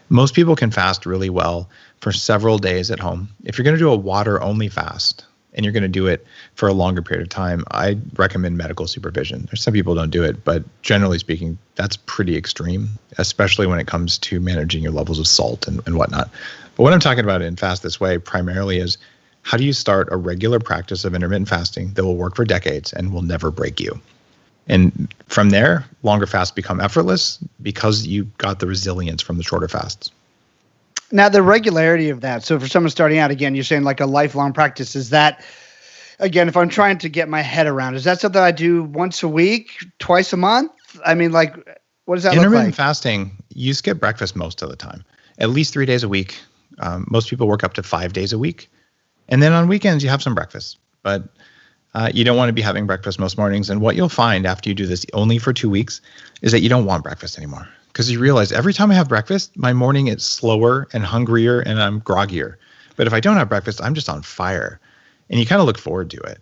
Most people can fast really well for several days at home. If you're going to do a water-only fast, and you're going to do it for a longer period of time, I recommend medical supervision. There's some people who don't do it, but generally speaking, that's pretty extreme, especially when it comes to managing your levels of salt and whatnot. But what I'm talking about in Fast This Way primarily is how do you start a regular practice of intermittent fasting that will work for decades and will never break you? And from there, longer fasts become effortless because you got the resilience from the shorter fasts. Now, the regularity of that. So for someone starting out, again, you're saying like a lifelong practice. Is that, again, if I'm trying to get my head around, is that something I do once a week, twice a month? I mean, like, what does that look like? Intermittent fasting, you skip breakfast most of the time, at least 3 days a week. Most people work up to 5 days a week. And then on weekends, you have some breakfast. But you don't want to be having breakfast most mornings. And what you'll find after you do this only for 2 weeks is that you don't want breakfast anymore. Because you realize every time I have breakfast, my morning is slower and hungrier and I'm groggier. But if I don't have breakfast, I'm just on fire. And you kind of look forward to it.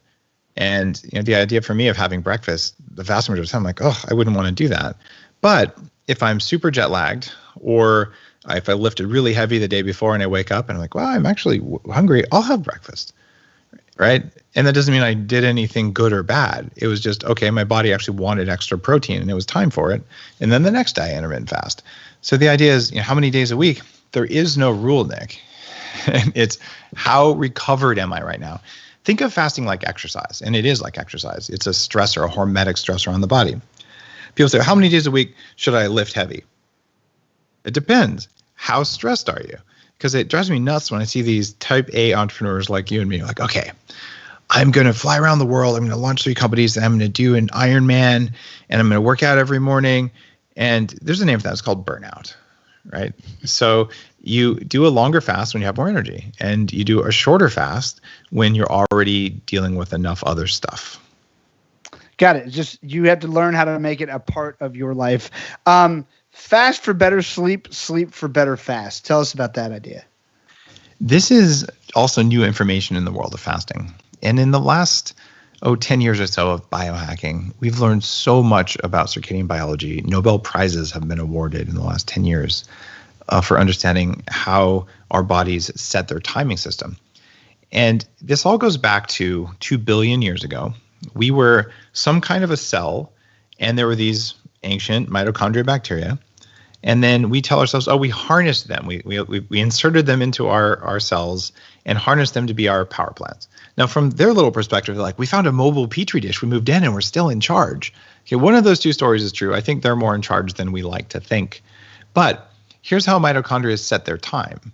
And the idea for me of having breakfast, the vast majority of the time, I'm like, oh, I wouldn't want to do that. But if I'm super jet lagged, or if I lifted really heavy the day before and I wake up and I'm like, well, I'm actually hungry, I'll have breakfast. right? And that doesn't mean I did anything good or bad. It was just, okay, my body actually wanted extra protein and it was time for it. And then the next day, intermittent fast. So the idea is, how many days a week? There is no rule, Nick. And it's how recovered am I right now? Think of fasting like exercise, and it is like exercise. It's a stressor, a hormetic stressor on the body. People say, how many days a week should I lift heavy? It depends. How stressed are you? Because it drives me nuts when I see these type A entrepreneurs like you and me, like, okay, I'm going to fly around the world. I'm going to launch 3 companies. And I'm going to do an Ironman, and I'm going to work out every morning. And there's a name for that. It's called burnout, right? So you do a longer fast when you have more energy, and you do a shorter fast when you're already dealing with enough other stuff. Got it. Just you have to learn how to make it a part of your life. Fast for better sleep, sleep for better fast. Tell us about that idea. This is also new information in the world of fasting. And in the last 10 years or so of biohacking, we've learned so much about circadian biology. Nobel Prizes have been awarded in the last 10 years for understanding how our bodies set their timing system. And this all goes back to 2 billion years ago. We were some kind of a cell, and there were these ancient mitochondria bacteria. And then we tell ourselves, we harnessed them. We inserted them into our cells and harnessed them to be our power plants. Now, from their little perspective, they're like, we found a mobile petri dish. We moved in and we're still in charge. Okay, one of those 2 stories is true. I think they're more in charge than we like to think. But here's how mitochondria set their time.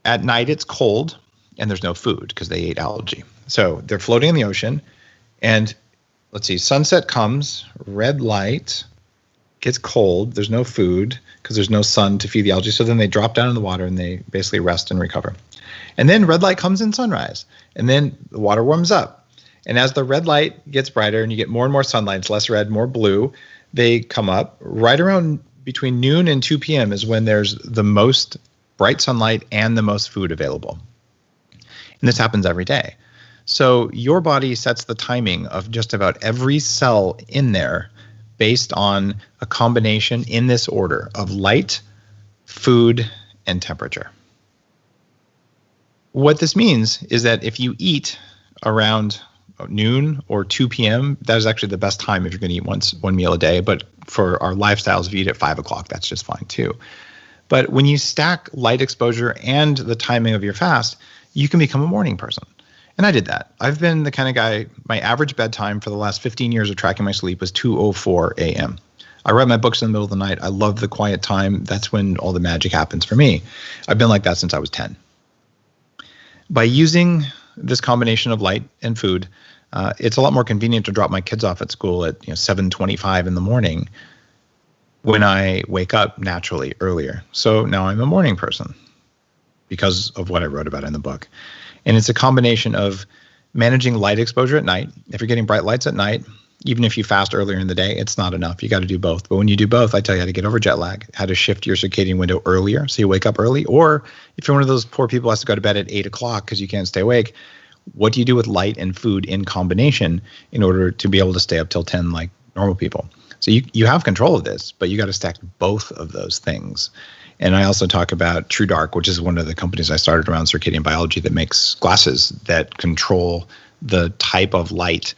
At night, it's cold and there's no food because they ate algae. So they're floating in the ocean, and let's see, sunset comes, red light, gets cold, there's no food because there's no sun to feed the algae. So then they drop down in the water and they basically rest and recover. And then red light comes in sunrise, and then the water warms up. And as the red light gets brighter and you get more and more sunlight, it's less red, more blue, they come up. Right around between noon and 2 p.m. is when there's the most bright sunlight and the most food available. And this happens every day. So your body sets the timing of just about every cell in there based on a combination in this order of light, food, and temperature. What this means is that if you eat around noon or 2 p.m., that is actually the best time if you're going to eat one meal a day. But for our lifestyles, if you eat at 5 o'clock, that's just fine too. But when you stack light exposure and the timing of your fast, you can become a morning person. And I did that. I've been the kind of guy, my average bedtime for the last 15 years of tracking my sleep was 2:04 a.m. I write my books in the middle of the night. I love the quiet time. That's when all the magic happens for me. I've been like that since I was 10. By using this combination of light and food, it's a lot more convenient to drop my kids off at school at 7:25 in the morning when I wake up naturally earlier. So now I'm a morning person because of what I wrote about in the book. And it's a combination of managing light exposure at night. If you're getting bright lights at night, even if you fast earlier in the day, it's not enough. You got to do both. But when you do both, I tell you how to get over jet lag, how to shift your circadian window earlier so you wake up early. Or if you're one of those poor people who has to go to bed at 8 o'clock because you can't stay awake, what do you do with light and food in combination in order to be able to stay up till 10 like normal people? So you have control of this, but you got to stack both of those things. And I also talk about True Dark, which is one of the companies I started around circadian biology that makes glasses that control the type of light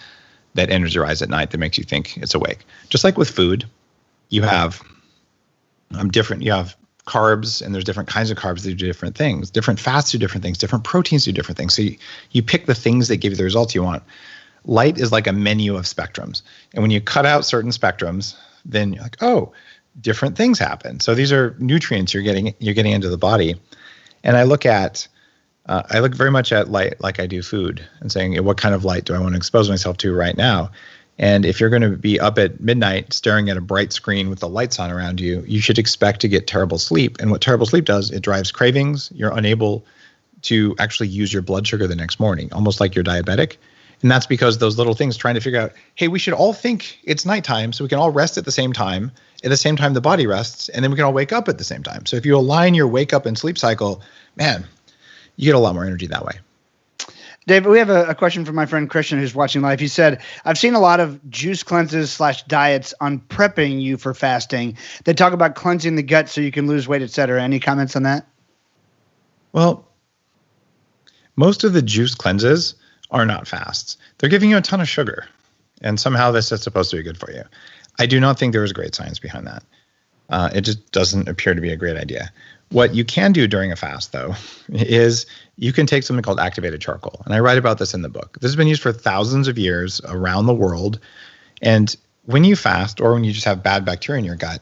that enters your eyes at night that makes you think it's awake. Just like with food, you have different. You have carbs, and there's different kinds of carbs that do different things. Different fats do different things. Different proteins do different things. So you pick the things that give you the results you want. Light is like a menu of spectrums. And when you cut out certain spectrums, then you're like, oh, different things happen. So these are nutrients you're getting into the body. And I look very much at light like I do food and saying, what kind of light do I want to expose myself to right now? And if you're going to be up at midnight staring at a bright screen with the lights on around you, you should expect to get terrible sleep. And what terrible sleep does, it drives cravings. You're unable to actually use your blood sugar the next morning, almost like you're diabetic. And that's because those little things trying to figure out, hey, we should all think it's nighttime so we can all rest at the same time the body rests, and then we can all wake up at the same time. So if you align your wake up and sleep cycle, man, you get a lot more energy that way. David, we have a question from my friend Christian who's watching live. He said, I've seen a lot of juice cleanses / diets on prepping you for fasting. They talk about cleansing the gut so you can lose weight, et cetera. Any comments on that? Well, Most of the juice cleanses are not fasts. They're giving you a ton of sugar, and somehow this is supposed to be good for you. I do not think there is great science behind that. It just doesn't appear to be a great idea. What you can do during a fast, though, is you can take something called activated charcoal. And I write about this in the book. This has been used for thousands of years around the world. And when you fast, or when you just have bad bacteria in your gut,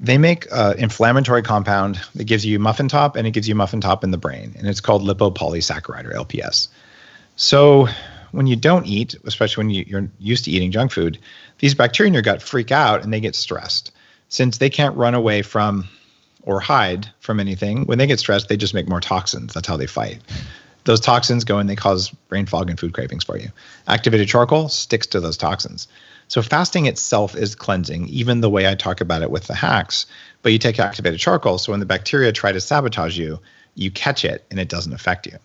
they make an inflammatory compound that gives you muffin top, and it gives you muffin top in the brain. And it's called lipopolysaccharide, or LPS. So when you don't eat, especially when you're used to eating junk food, these bacteria in your gut freak out and they get stressed. Since they can't run away from or hide from anything, when they get stressed, they just make more toxins. That's how they fight. Those toxins go and they cause brain fog and food cravings for you. Activated charcoal sticks to those toxins. So fasting itself is cleansing, even the way I talk about it with the hacks. But you take activated charcoal, so when the bacteria try to sabotage you, you catch it and it doesn't affect you.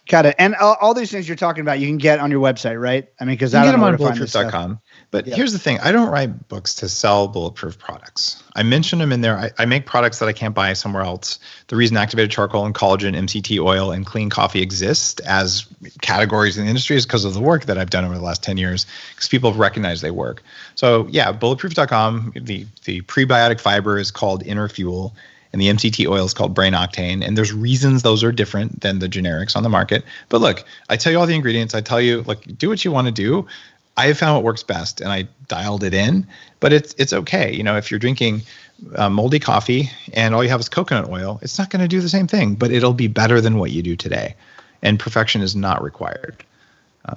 Got it. And all these things you're talking about, you can get on your website, right? I mean, because I don't know where to find this stuff. Bulletproof.com. But here's the thing. I don't write books to sell Bulletproof products. I mention them in there. I make products that I can't buy somewhere else. The reason activated charcoal and collagen, MCT oil, and clean coffee exist as categories in the industry is because of the work that I've done over the last 10 years, because people have recognized they work. So yeah, Bulletproof.com, the prebiotic fiber is called Inner Fuel, and the MCT oil is called Brain Octane. And there's reasons those are different than the generics on the market. But look, I tell you all the ingredients. I tell you, look, do what you want to do. I have found what works best, and I dialed it in. But it's okay. You know, if you're drinking moldy coffee and all you have is coconut oil, it's not going to do the same thing, but it'll be better than what you do today. And perfection is not required.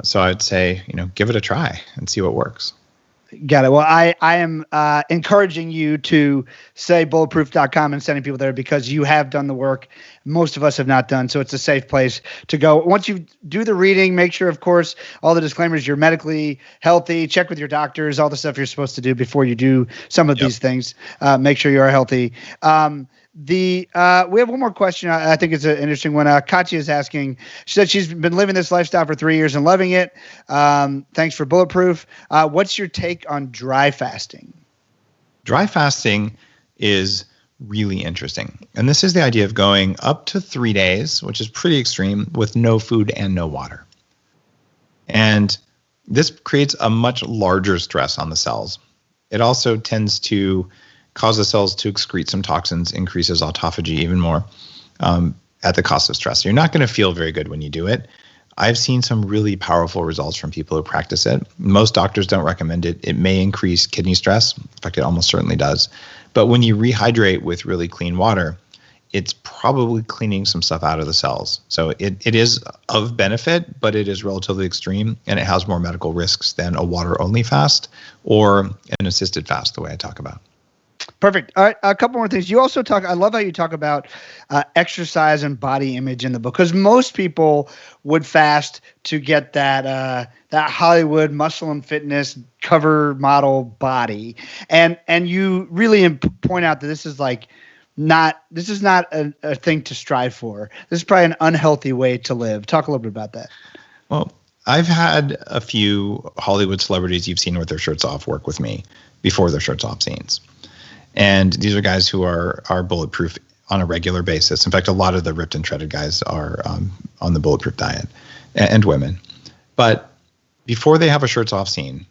So I'd say, give it a try and see what works. Got it. Well, I am encouraging you to say bulletproof.com and sending people there, because you have done the work most of us have not done. So it's a safe place to go. Once you do the reading, make sure, of course, all the disclaimers, you're medically healthy, check with your doctors, all the stuff you're supposed to do before you do some of these things. Make sure you are healthy. We have one more question. I think it's an interesting one. Katya is asking. She said she's been living this lifestyle for 3 years and loving it. Thanks for Bulletproof. What's your take on dry fasting? Dry fasting is really interesting. And this is the idea of going up to 3 days, which is pretty extreme, with no food and no water. And this creates a much larger stress on the cells. It also tends to cause the cells to excrete some toxins, increases autophagy even more at the cost of stress. So you're not going to feel very good when you do it. I've seen some really powerful results from people who practice it. Most doctors don't recommend it. It may increase kidney stress. In fact, it almost certainly does. But when you rehydrate with really clean water, it's probably cleaning some stuff out of the cells. So it is of benefit, but it is relatively extreme, and it has more medical risks than a water-only fast or an assisted fast, the way I talk about. Perfect. All right, a couple more things. You also talk, I love how you talk about exercise and body image in the book, because most people would fast to get that Hollywood muscle and fitness cover model body. And you really point out that this is not a thing to strive for. This is probably an unhealthy way to live. Talk a little bit about that. Well, I've had a few Hollywood celebrities you've seen with their shirts off work with me before their shirts off scenes. And these are guys who are bulletproof on a regular basis. In fact, a lot of the ripped and shredded guys are on the Bulletproof Diet, and women. But before they have a shirts off scene,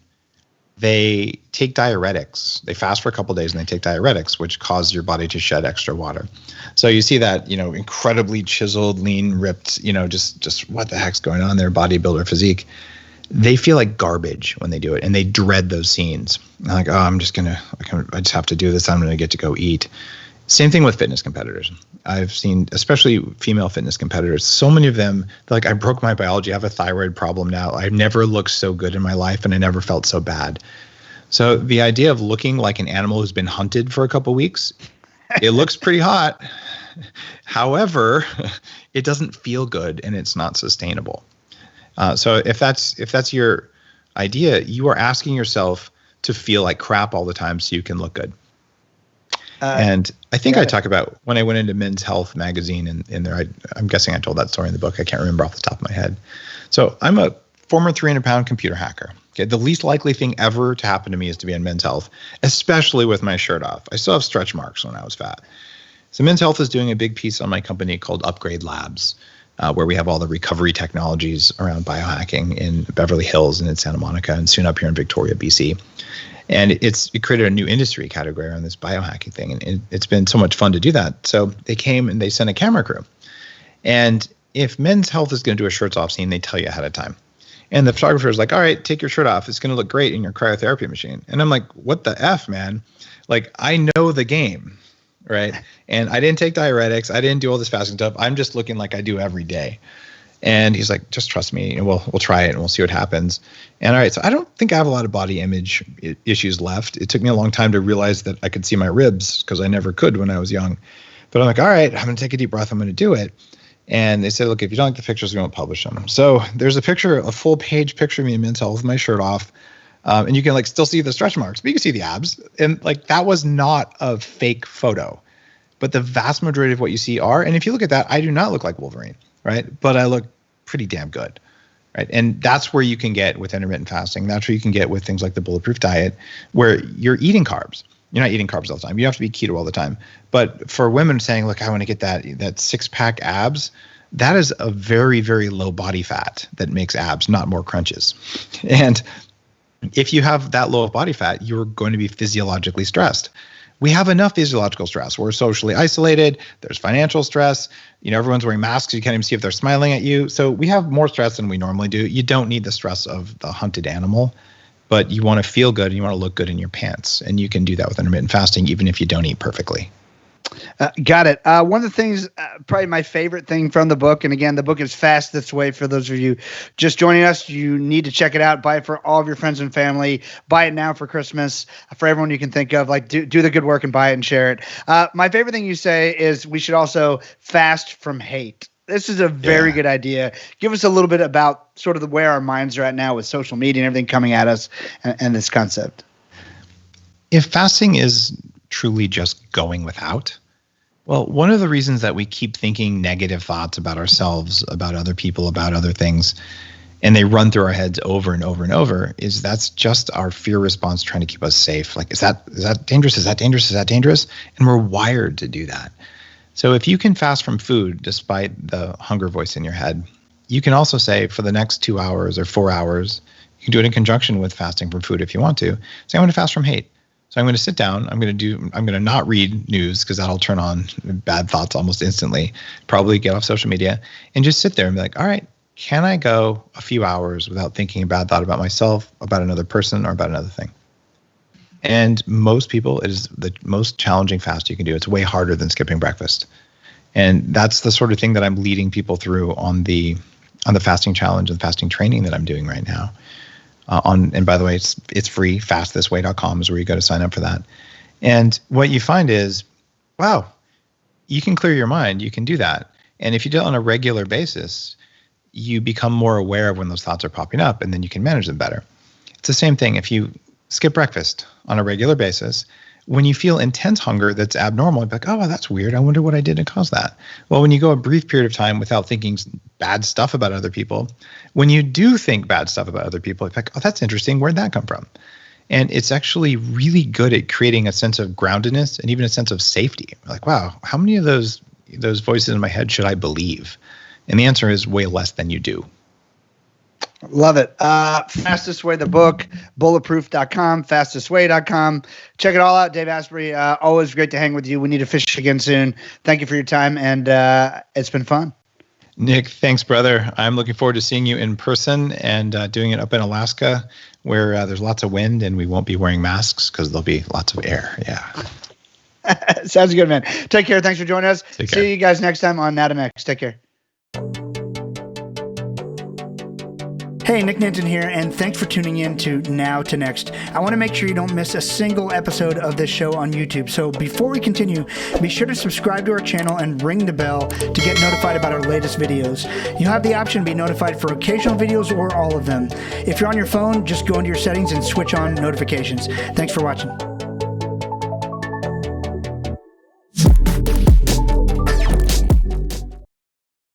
they take diuretics. They fast for a couple of days and they take diuretics, which cause your body to shed extra water. So you see that, incredibly chiseled, lean, ripped, just what the heck's going on there, bodybuilder physique. They feel like garbage when they do it, and they dread those scenes. They're like, oh, I just have to do this. I'm going to get to go eat. Same thing with fitness competitors. I've seen, especially female fitness competitors, so many of them, they're like, I broke my biology. I have a thyroid problem now. I've never looked so good in my life, and I never felt so bad. So the idea of looking like an animal who's been hunted for a couple of weeks, it looks pretty hot. However, it doesn't feel good, and it's not sustainable. So if that's your idea, you are asking yourself to feel like crap all the time so you can look good. And I think I talk about when I went into Men's Health magazine, and in there, I'm guessing I told that story in the book. I can't remember off the top of my head. So I'm a former 300-pound computer hacker. Okay, the least likely thing ever to happen to me is to be in Men's Health, especially with my shirt off. I still have stretch marks when I was fat. So Men's Health is doing a big piece on my company called Upgrade Labs. where we have all the recovery technologies around biohacking in Beverly Hills and in Santa Monica and soon up here in Victoria, BC. And it created a new industry category around this biohacking thing. And it's been so much fun to do that. So they came and they sent a camera crew. And if Men's Health is going to do a shirts off scene, they tell you ahead of time. And the photographer is like, all right, take your shirt off. It's going to look great in your cryotherapy machine. And I'm like, what the F, man? Like, I know the game, right? And I didn't take diuretics. I didn't do all this fasting stuff. I'm just looking like I do every day. And he's like, just trust me, and we'll try it and we'll see what happens. And all right, so I don't think I have a lot of body image issues left. It took me a long time to realize that I could see my ribs because I never could when I was young. But I'm like, all right, I'm going to take a deep breath. I'm going to do it. And they said, look, if you don't like the pictures, we won't publish them. So there's a full page picture of me in Men's Health with my shirt off. And you can like still see the stretch marks, but you can see the abs. And like that was not a fake photo. But the vast majority of what you see are. And if you look at that, I do not look like Wolverine, right? But I look pretty damn good, right? And that's where you can get with intermittent fasting. That's where you can get with things like the Bulletproof Diet, where you're eating carbs. You're not eating carbs all the time. You have to be keto all the time. But for women saying, look, I want to get that six-pack abs, that is a very, very low body fat that makes abs, not more crunches. And if you have that low of body fat, you're going to be physiologically stressed. We have enough physiological stress. We're socially isolated. There's financial stress. Everyone's wearing masks. You can't even see if they're smiling at you. So we have more stress than we normally do. You don't need the stress of the hunted animal, but you want to feel good and you want to look good in your pants. And you can do that with intermittent fasting, even if you don't eat perfectly. Got it. One of the things, probably my favorite thing from the book, and again, the book is Fast This Way for those of you just joining us. You need to check it out. Buy it for all of your friends and family. Buy it now for Christmas, for everyone you can think of. Like, do the good work and buy it and share it. My favorite thing you say is we should also fast from hate. This is a very good idea. Give us a little bit about sort of where our minds are at now with social media and everything coming at us and this concept. If fasting is truly just going without, well, one of the reasons that we keep thinking negative thoughts about ourselves, about other people, about other things, and they run through our heads over and over and over, is that's just our fear response trying to keep us safe. Like, is that dangerous? Is that dangerous? Is that dangerous? And we're wired to do that. So if you can fast from food despite the hunger voice in your head, you can also say for the next 2 hours or 4 hours, you can do it in conjunction with fasting from food if you want to. Say, I'm going to fast from hate. So I'm going to sit down. I'm going to not read news because that'll turn on bad thoughts almost instantly. Probably get off social media and just sit there and be like, all right, can I go a few hours without thinking a bad thought about myself, about another person, or about another thing? And most people, it is the most challenging fast you can do. It's way harder than skipping breakfast. And that's the sort of thing that I'm leading people through on the fasting challenge and fasting training that I'm doing right now. And by the way, it's free. fastthisway.com is where you go to sign up for that. And what you find is, wow, you can clear your mind. You can do that. And if you do it on a regular basis, you become more aware of when those thoughts are popping up, and then you can manage them better. It's the same thing if you skip breakfast on a regular basis. When you feel intense hunger that's abnormal, you'd be like, oh, well, that's weird. I wonder what I did to cause that. Well, when you go a brief period of time without thinking bad stuff about other people, when you do think bad stuff about other people, it's like, oh, that's interesting. Where'd that come from? And it's actually really good at creating a sense of groundedness and even a sense of safety. Like, wow, how many of those voices in my head should I believe? And the answer is way less than you do. Love it. Fastest Way, the book, bulletproof.com, fastestway.com. Check it all out. Dave Asprey, always great to hang with you. We need to fish again soon. Thank you for your time, and it's been fun. Nick, thanks, brother. I'm looking forward to seeing you in person and doing it up in Alaska where there's lots of wind and we won't be wearing masks because there'll be lots of air. Yeah. Sounds good, man. Take care. Thanks for joining us. Take care. See you guys next time on Now to Next. Take care. Hey, Nick Nanton here, and thanks for tuning in to Now to Next. I want to make sure you don't miss a single episode of this show on YouTube. So before we continue, be sure to subscribe to our channel and ring the bell to get notified about our latest videos. You have the option to be notified for occasional videos or all of them. If you're on your phone, just go into your settings and switch on notifications. Thanks for watching.